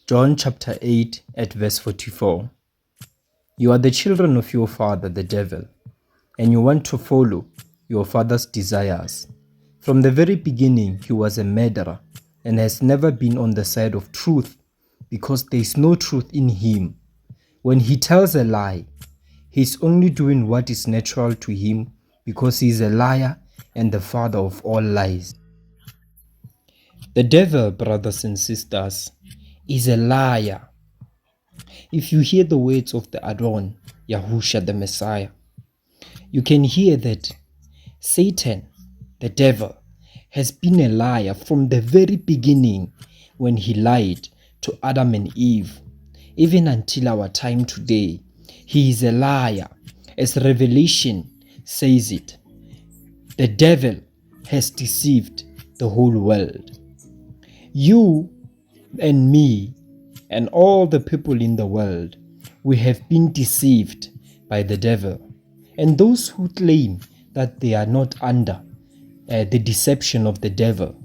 John chapter 8 at verse 44. You are the children of your father, the devil, and you want to follow your father's desires. From the very beginning, he was a murderer and has never been on the side of truth because there is no truth in him. When he tells a lie, he is only doing what is natural to him because he is a liar and the father of all lies. The devil, brothers and sisters, is a liar. If you hear the words of the Adon, Yahusha the Messiah, you can hear that Satan, the devil, has been a liar from the very beginning when he lied to Adam and Eve. Even until our time today, he is a liar. As Revelation says it, the devil has deceived the whole world. You and me and all the people in the world, we have been deceived by the devil. And those who claim that they are not under the deception of the devil,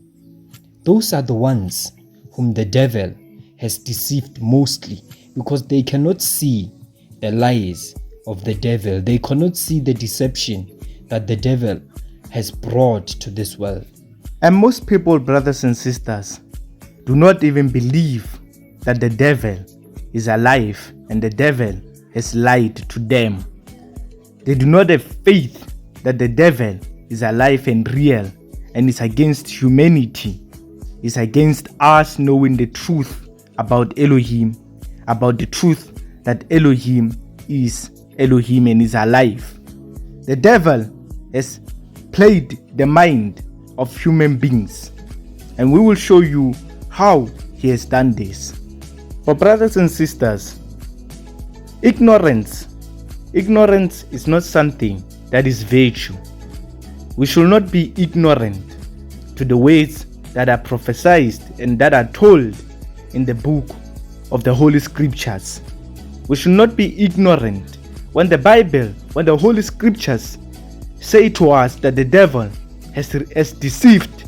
those are the ones whom the devil has deceived mostly, because they cannot see the lies of the devil. They cannot see the deception that the devil has brought to this world. And most people, brothers and sisters, do not even believe that the devil is alive and the devil has lied to them. They do not have faith that the devil is alive and real and is against humanity, is against us knowing the truth about Elohim, about the truth that Elohim is Elohim and is alive. The devil has played the mind of human beings, and we will show you how he has done this. For brothers and sisters, ignorance is not something that is virtue. We should not be ignorant to the ways that are prophesied and that are told in the book of the Holy Scriptures. We should not be ignorant when the Bible, when the Holy Scriptures say to us that the devil has deceived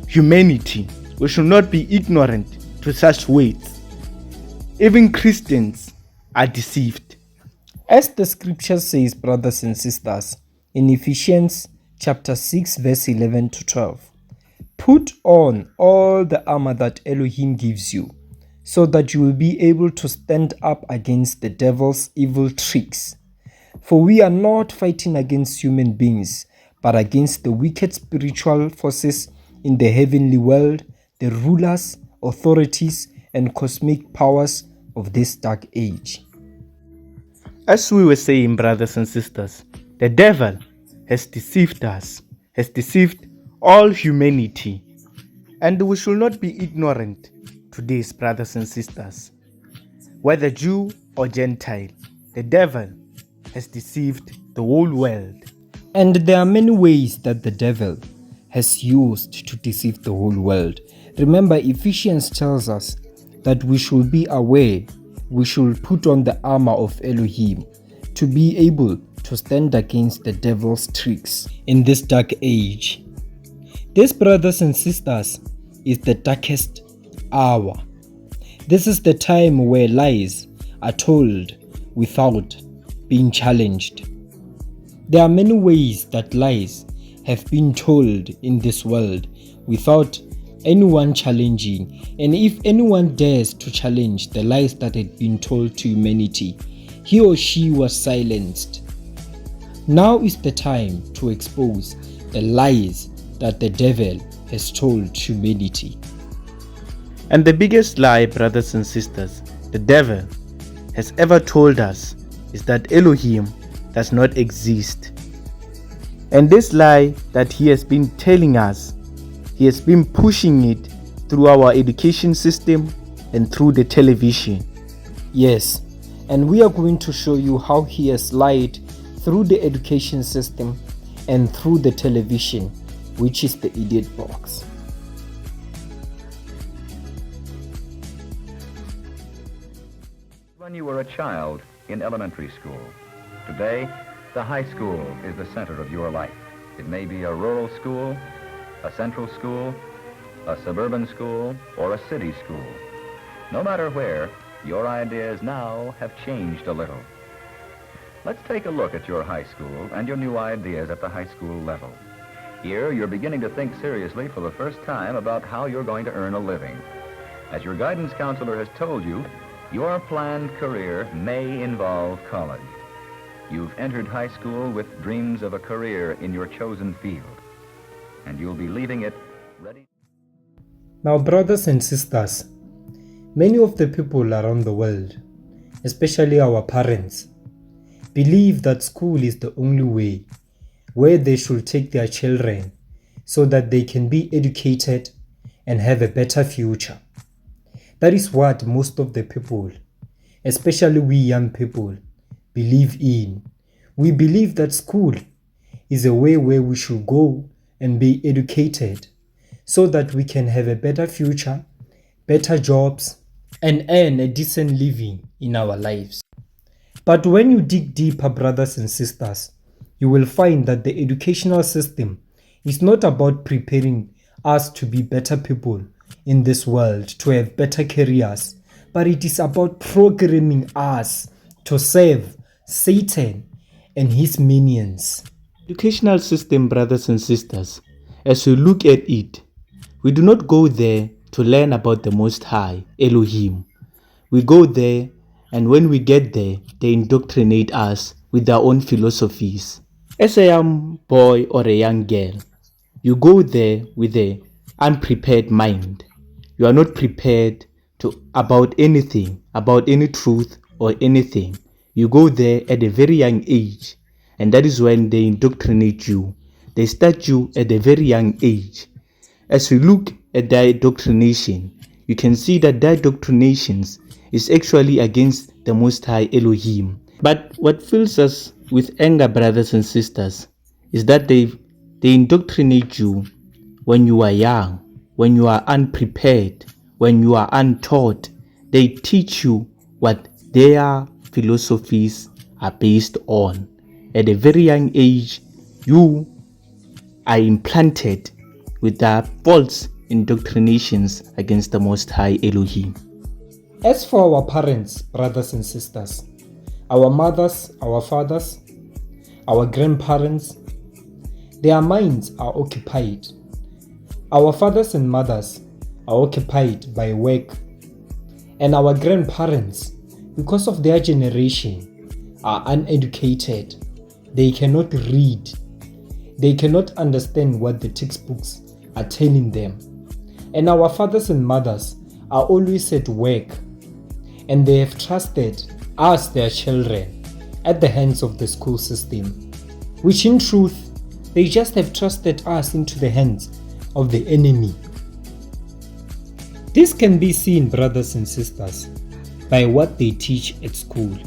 humanity. We should not be ignorant to such words. Even Christians are deceived. As the scripture says, brothers and sisters, in Ephesians chapter 6 verse 11 to 12, put on all the armor that Elohim gives you, so that you will be able to stand up against the devil's evil tricks. For we are not fighting against human beings, but against the wicked spiritual forces in the heavenly world, the rulers, authorities, and cosmic powers of this dark age. As we were saying, brothers and sisters, the devil has deceived us, has deceived all humanity. And we should not be ignorant to this, brothers and sisters. Whether Jew or Gentile, the devil has deceived the whole world. And there are many ways that the devil has used to deceive the whole world. Remember, Ephesians tells us that we should be aware, we should put on the armor of Elohim to be able to stand against the devil's tricks in this dark age. This, brothers and sisters, is the darkest hour. This is the time where lies are told without being challenged. There are many ways that lies have been told in this world without anyone challenging, and if anyone dares to challenge the lies that had been told to humanity, he or she was silenced. Now is the time to expose the lies that the devil has told humanity. And the biggest lie, brothers and sisters, the devil has ever told us is that Elohim does not exist. And this lie that he has been telling us, he has been pushing it through our education system and through the television. Yes, and we are going to show you how he has lied through the education system and through the television, which is the idiot box. When you were a child in elementary school, today the high school is the center of your life. It may be a rural school, a central school, a suburban school, or a city school. No matter where, your ideas now have changed a little. Let's take a look at your high school and your new ideas at the high school level. Here, you're beginning to think seriously for the first time about how you're going to earn a living. As your guidance counselor has told you, your planned career may involve college. You've entered high school with dreams of a career in your chosen field, and you'll be leaving it ready. Now, brothers and sisters, many of the people around the world, especially our parents, believe that school is the only way where they should take their children so that they can be educated and have a better future. That is what most of the people, especially we young people, believe in. We believe that school is a way where we should go and be educated so that we can have a better future, better jobs, and earn a decent living in our lives. But when you dig deeper, brothers and sisters, you will find that the educational system is not about preparing us to be better people in this world, to have better careers, but it is about programming us to serve Satan and his minions. Educational system, brothers and sisters, as we look at it, we do not go there to learn about the Most High, Elohim. We go there, and when we get there, they indoctrinate us with their own philosophies. As a young boy or a young girl, you go there with an unprepared mind. You are not prepared about anything, about any truth or anything. You go there at a very young age, and that is when they indoctrinate you. They start you at a very young age. As we look at their indoctrination, you can see that their indoctrinations is actually against the Most High Elohim. But what fills us with anger, brothers and sisters, is that they indoctrinate you when you are young, when you are unprepared, when you are untaught. They teach you what their philosophies are based on. At a very young age, you are implanted with the false indoctrinations against the Most High Elohim. As for our parents, brothers and sisters, our mothers, our fathers, our grandparents, their minds are occupied. Our fathers and mothers are occupied by work, and our grandparents, because of their generation, are uneducated. They cannot read. They cannot understand what the textbooks are telling them. And our fathers and mothers are always at work, and they have trusted us, their children, at the hands of the school system, which in truth, they just have trusted us into the hands of the enemy. This can be seen, brothers and sisters, by what they teach at school.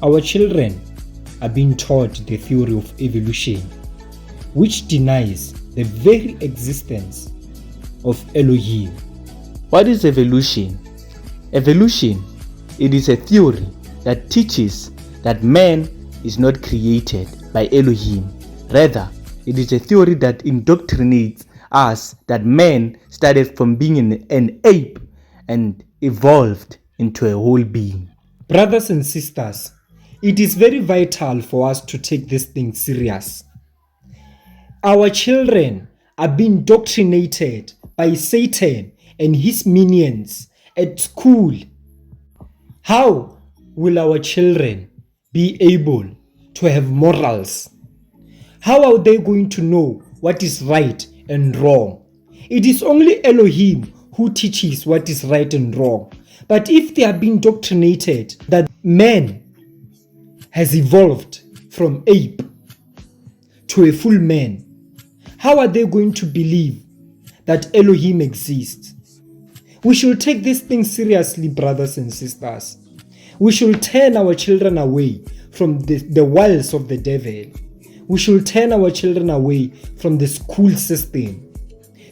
Our children are being taught the theory of evolution, which denies the very existence of Elohim. What is evolution? Evolution, it is a theory that teaches that man is not created by Elohim. Rather, it is a theory that indoctrinates us that man started from being an ape and evolved into a whole being. Brothers and sisters, it is very vital for us to take this thing serious. Our children are being indoctrinated by Satan and his minions at school. How will our children be able to have morals? How are they going to know what is right and wrong? It is only Elohim who teaches what is right and wrong. But if they are being indoctrinated that man has evolved from ape to a full man, how are they going to believe that Elohim exists? We should take this thing seriously, brothers and sisters. We should turn our children away from the wiles of the devil. We should turn our children away from the school system.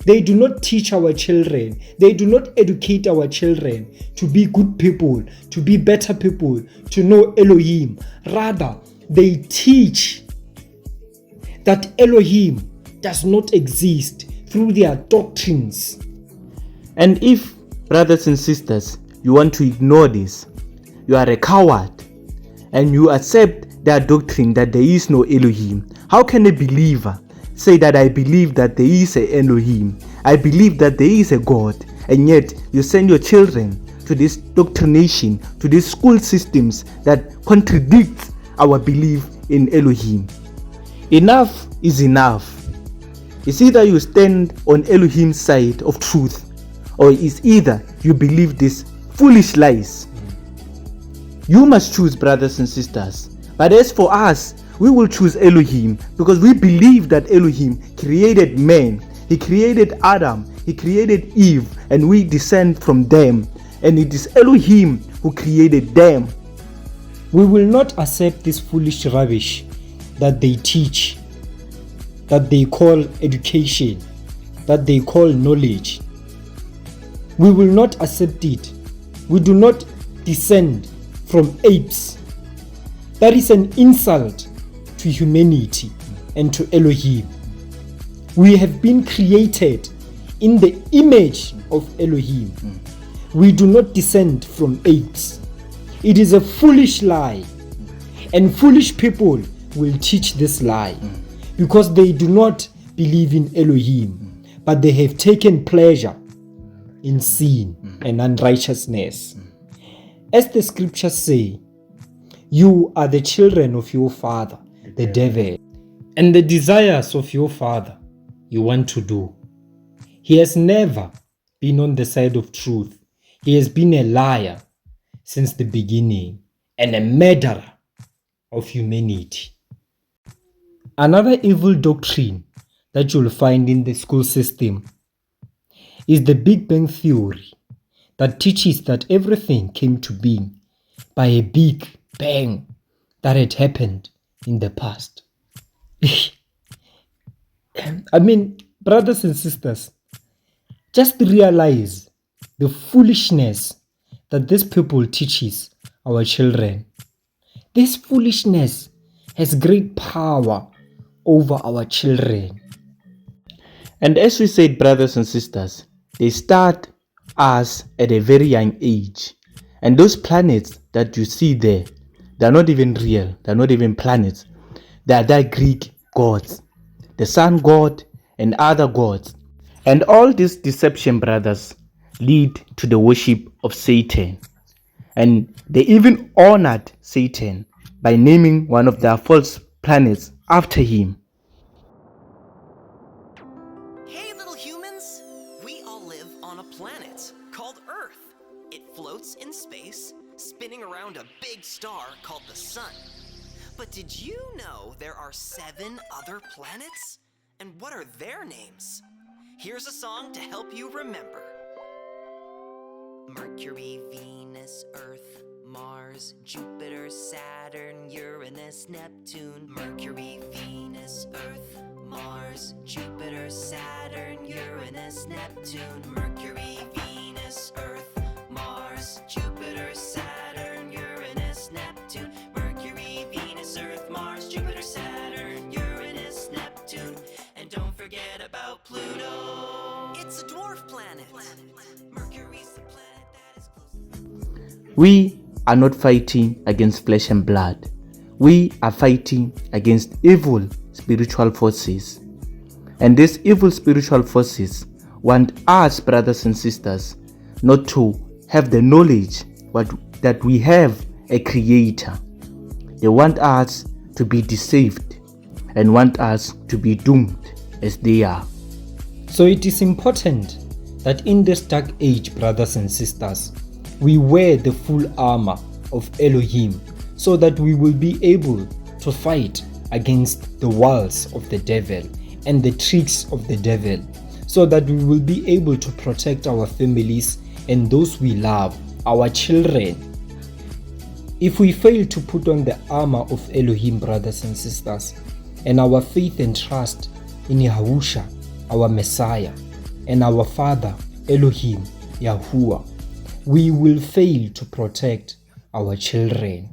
They do not teach our children. They do not educate our children to be good people, to be better people, to know Elohim. Rather, they teach that Elohim does not exist through their doctrines. And if, brothers and sisters, you want to ignore this, you are a coward and you accept their doctrine that there is no Elohim. How can a believer say that I believe that there is a Elohim, I believe that there is a God, and yet you send your children to this doctrination, to these school systems that contradict our belief in Elohim? Enough is enough. It's either you stand on Elohim's side of truth, or it's either you believe these foolish lies. You must choose, brothers and sisters. But as for us, we will choose Elohim because we believe that Elohim created man. He created Adam. He created Eve, and we descend from them. And it is Elohim who created them. We will not accept this foolish rubbish that they teach, that they call education, that they call knowledge. We will not accept it. We do not descend from apes. That is an insult to humanity and to Elohim. We have been created in the image of Elohim. We do not descend from apes. It is a foolish lie, and foolish people will teach this lie because they do not believe in Elohim, but they have taken pleasure in sin and unrighteousness. As the scriptures say, you are the children of your father, the devil, and the desires of your father you want to do. He has never been on the side of truth. He has been a liar since the beginning and a murderer of humanity. Another evil doctrine that you'll find in the school system is the Big Bang Theory that teaches that everything came to being by a big bang that had happened in the past. I mean, brothers and sisters, just realize the foolishness that this people teaches our children. This foolishness has great power over our children. And as we said, brothers and sisters, they start us at a very young age. And those planets that you see there, they're not even real. They're not even planets. They are the Greek gods, the sun god and other gods. And all this deception, brothers, lead to the worship of Satan. And they even honored Satan by naming one of their false planets after him. Hey little humans! We all live on a planet called Earth. It floats in space, spinning around a big star called the Sun. But did you know there are 7 other planets? And what are their names? Here's a song to help you remember. Mercury, Venus, Earth, Mars, Jupiter, Saturn, Uranus, Neptune. Mercury, Venus, Earth, Mars, Jupiter, Saturn, Uranus, Neptune. Mercury, Venus, Earth, Mars, Jupiter, Saturn, Uranus, Neptune. Mercury, Venus, Earth, Mars, Jupiter, Saturn, Uranus, Neptune. And don't forget about Pluto. It's a dwarf planet. Mercury's the planet that is close. We are not fighting against flesh and blood. We are fighting against evil spiritual forces. And these evil spiritual forces want us, brothers and sisters, not to have the knowledge that we have a creator. They want us to be deceived and want us to be doomed as they are. So it is important that in this dark age, brothers and sisters, we wear the full armor of Elohim so that we will be able to fight against the wiles of the devil and the tricks of the devil, so that we will be able to protect our families and those we love, our children. If we fail to put on the armor of Elohim, brothers and sisters, and our faith and trust in Yahusha, our Messiah, and our Father, Elohim, Yahuwah, we will fail to protect our children.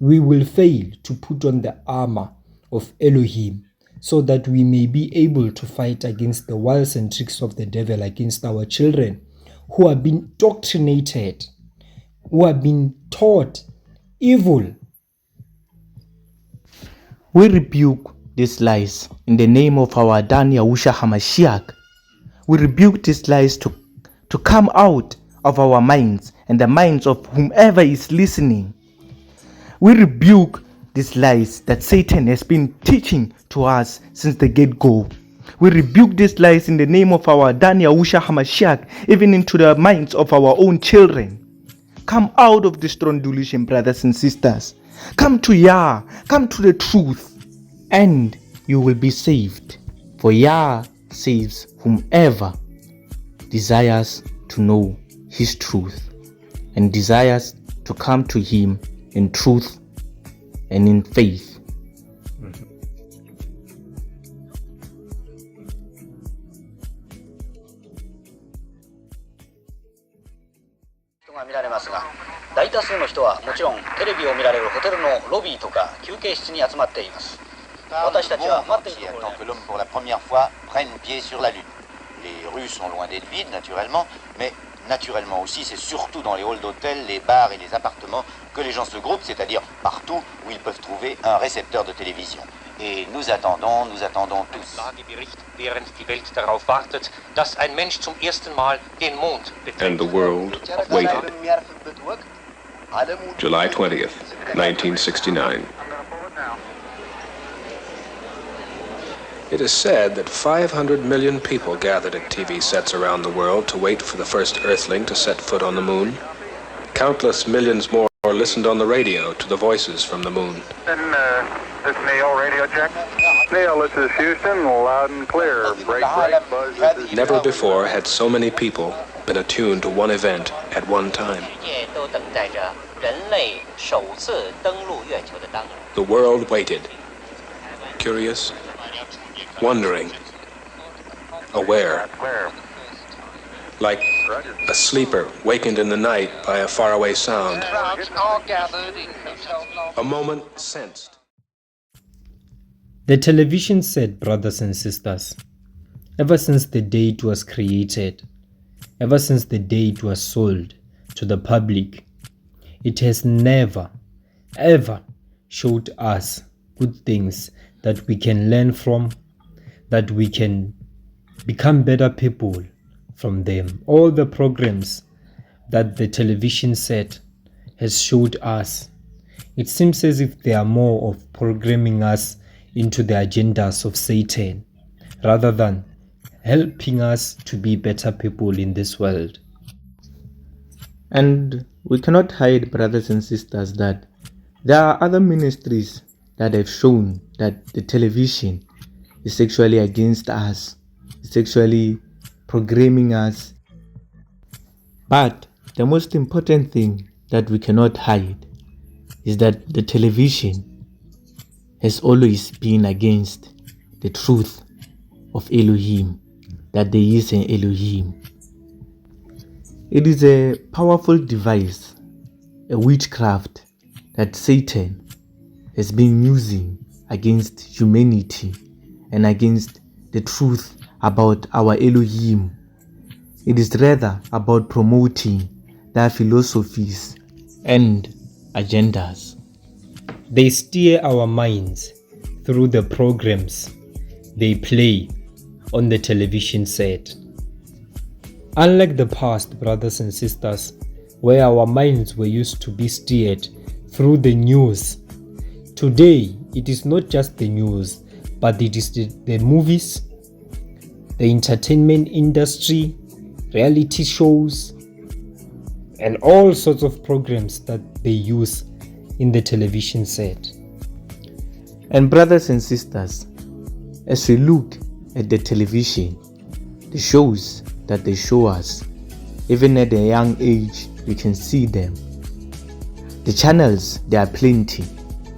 We will fail to put on the armor of Elohim so that we may be able to fight against the wiles and tricks of the devil against our children who are being indoctrinated who are being taught evil. We rebuke these lies in the name of our Dan Yahusha HaMashiach. We rebuke these lies to come out of our minds and the minds of whomever is listening. We rebuke these lies that Satan has been teaching to us since the get-go. We rebuke these lies in the name of our Dan Yahusha HaMashiach, even into the minds of our own children. Come out of this strong delusion, brothers and sisters. Come to Yah, come to the truth, and you will be saved. For Yah saves whomever desires to know His truth and desires to come to Him in truth and in faith. Tant que l'homme pour la première fois prenne pied sur la Lune. Les rues sont loin d'être vides naturellement, mais naturellement aussi c'est surtout dans les halls d'hôtels, les bars et les appartements que les gens se groupent, c'est-à-dire partout où ils peuvent trouver un récepteur de télévision. Et nous attendons tous. Lagebericht, während die Welt darauf wartet, dass ein Mensch zum ersten Mal den Mond betritt. And the world waited. July 20th, 1969. It is said that 500 million people gathered at TV sets around the world to wait for the first Earthling to set foot on the moon. Countless millions more listened on the radio to the voices from the moon. This Neil, radio check. Neil, this is Houston, loud and clear. Break, buzz. Never before had so many people been attuned to one event at one time. The world waited, curious, wondering, aware, like a sleeper wakened in the night by a faraway sound. A moment sensed. The television set, brothers and sisters, ever since the day it was created, ever since the day it was sold to the public, it has never, ever showed us good things that we can learn from, that we can become better people from them. All the programs that the television set has showed us, it seems as if they are more of programming us into the agendas of Satan rather than helping us to be better people in this world. And we cannot hide, brothers and sisters, that there are other ministries that have shown that the television is sexually against us, is sexually programming us. But the most important thing that we cannot hide is that the television has always been against the truth of Elohim, that there is an Elohim. It is a powerful device, a witchcraft that Satan has been using against humanity and against the truth about our Elohim. It is rather about promoting their philosophies and agendas. They steer our minds through the programs they play on the television set. Unlike the past, brothers and sisters, where our minds were used to be steered through the news, today it is not just the news, but it is the movies, the entertainment industry, reality shows, and all sorts of programs that they use in the television set. And brothers and sisters, as we look at the television, the shows that they show us, even at a young age, we can see them. The channels, there are plenty,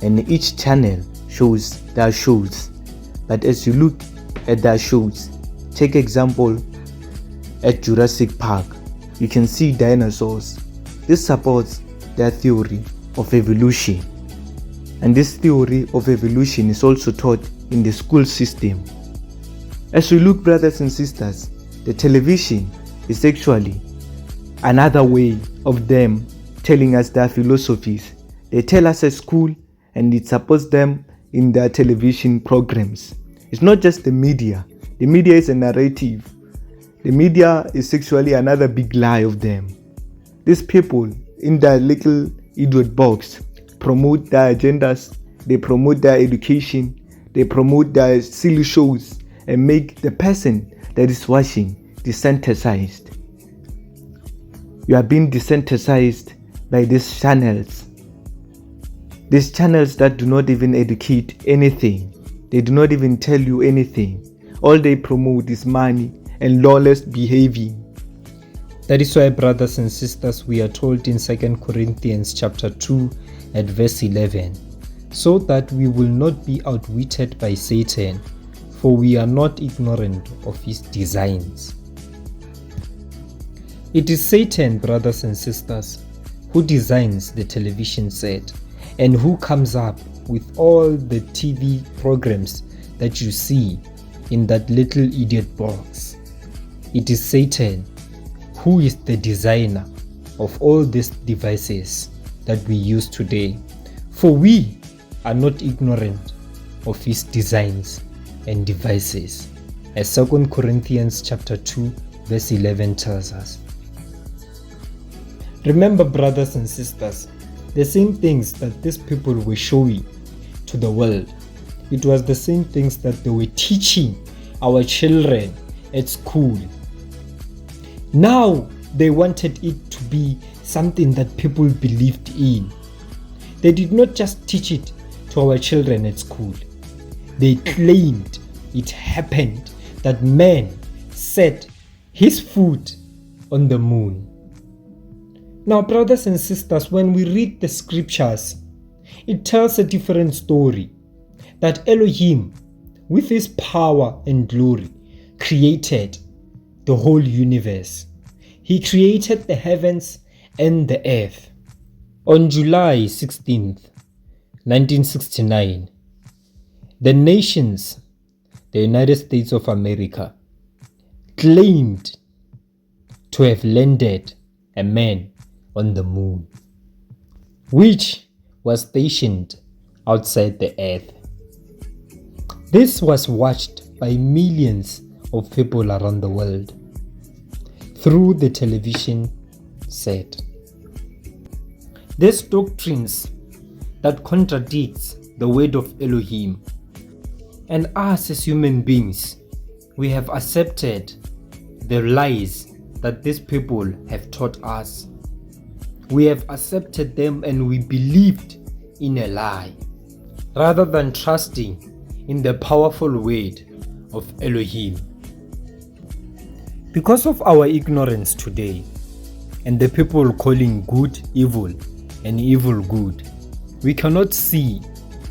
and each channel shows their shows. But as you look at their shows, take example at Jurassic Park, you can see dinosaurs. This supports their theory of evolution, and this theory of evolution is also taught in the school system. As we look, brothers and sisters, the television is actually another way of them telling us their philosophies. They tell us at school, and it supports them in their television programs. It's not just the media. The media is a narrative. The media is actually another big lie of them. These people in their little idiot box promote their agendas, they promote their education, they promote their silly shows, and make the person that is watching desensitized. You are being desensitized by these channels. These channels that do not even educate anything. They do not even tell you anything. All they promote is money and lawless behavior. That is why, brothers and sisters, we are told in 2 Corinthians chapter 2 at verse 11, so that we will not be outwitted by Satan, for we are not ignorant of his designs. It is Satan, brothers and sisters, who designs the television set and who comes up with all the TV programs that you see in that little idiot box. It is Satan who is the designer of all these devices that we use today, for we are not ignorant of his designs and devices, as 2 Corinthians chapter 2 verse 11 tells us. Remember, brothers and sisters, the same things that these people were showing to the world, it was the same things that they were teaching our children at school. Now they wanted it to be something that people believed in. They did not just teach it to our children at school. They claimed it happened that man set his foot on the moon. Now, brothers and sisters, when we read the scriptures, it tells a different story. That Elohim, with his power and glory, created the whole universe. He created the heavens and the earth. On July 16th, 1969, the nations, the United States of America, claimed to have landed a man on the moon, which was stationed outside the earth. This was watched by millions of people around the world through the television set. These doctrines that contradicts the word of Elohim, and us as human beings, we have accepted the lies that these people have taught us. We have accepted them and we believed in a lie, rather than trusting in the powerful word of Elohim. Because of our ignorance today, and the people calling good evil and evil good, we cannot see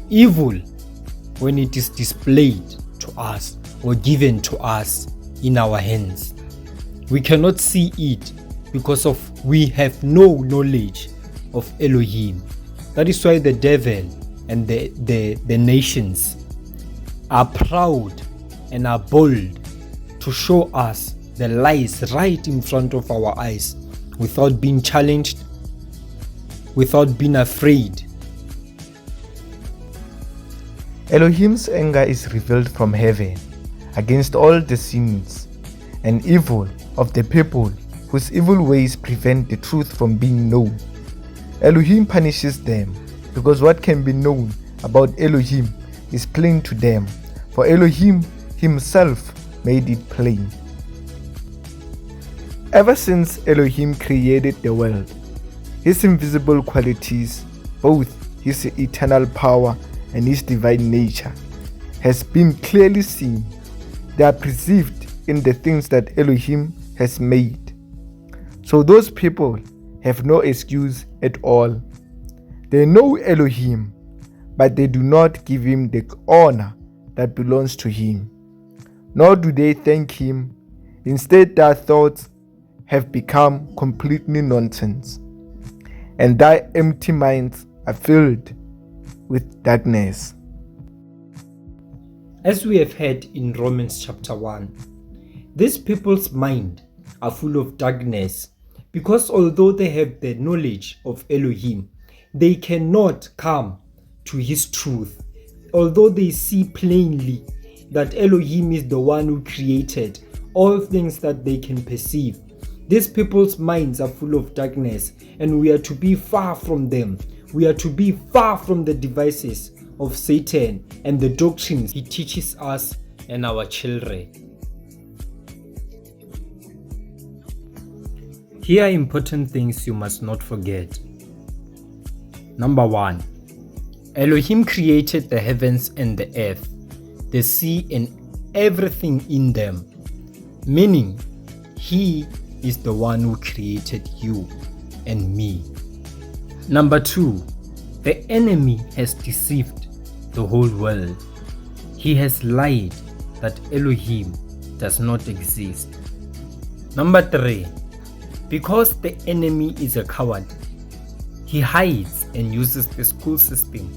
evil when it is displayed to us or given to us in our hands. We cannot see it because of we have no knowledge of Elohim. That is why the devil and the nations are proud and are bold to show us the lies right in front of our eyes without being challenged, without being afraid. Elohim's anger is revealed from heaven against all the sins and evil of the people whose evil ways prevent the truth from being known. Elohim punishes them because what can be known about Elohim is plain to them, for Elohim himself made it plain. Ever since Elohim created the world, his invisible qualities, both his eternal power and his divine nature, has been clearly seen. They are perceived in the things that Elohim has made. So those people have no excuse at all. They know Elohim, but they do not give him the honor that belongs to him, nor do they thank him. Instead, their thoughts have become completely nonsense, and their empty minds are filled with darkness. As we have heard in Romans chapter 1, these people's mind are full of darkness Because although they have the knowledge of Elohim, they cannot come to his truth. Although they see plainly that Elohim is the one who created all things that they can perceive, these people's minds are full of darkness, and we are to be far from them. We are to be far from the devices of Satan and the doctrines he teaches us and our children. Here are important things you must not forget. Number 1. Elohim created the heavens and the earth, the sea and everything in them, meaning he is the one who created you and me. Number 2. The enemy has deceived the whole world. He has lied that Elohim does not exist. Number 3. Because the enemy is a coward, he hides and uses the school system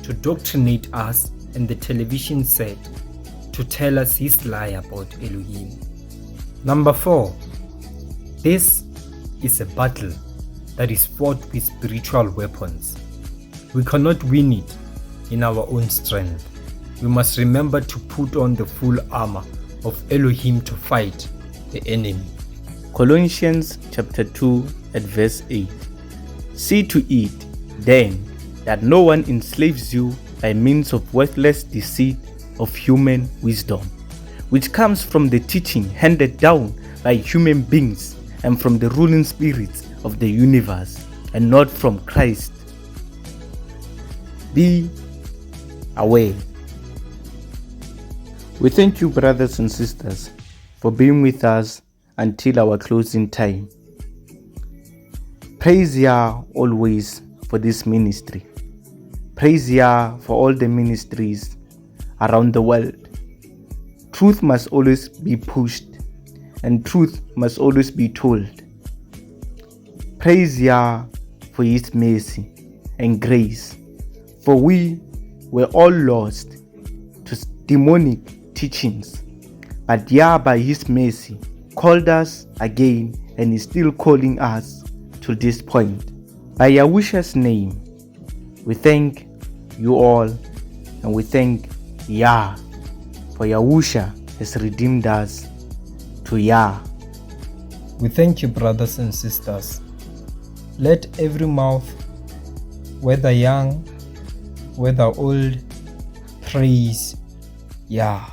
to doctrinate us and the television set to tell us his lie about Elohim. Number 4. This is a battle that is fought with spiritual weapons. We cannot win it in our own strength. We must remember to put on the full armor of Elohim to fight the enemy. Colossians chapter 2 at verse 8. See to it, then, that no one enslaves you by means of worthless deceit of human wisdom, which comes from the teaching handed down by human beings and from the ruling spirits of the universe, and not from Christ. Be aware. We thank you, brothers and sisters, for being with us until our closing time. Praise Yah always for this ministry. Praise Yah for all the ministries around the world. Truth must always be pushed, and truth must always be told. Praise Yah for his mercy and grace, for we were all lost to demonic teachings, but Yah by his mercy called us again and is still calling us to this point. By Yahusha's name, we thank you all, and we thank Yah, for Yahusha has redeemed us to Yah. We thank you, brothers and sisters. Let every mouth, whether young, whether old, praise Yah.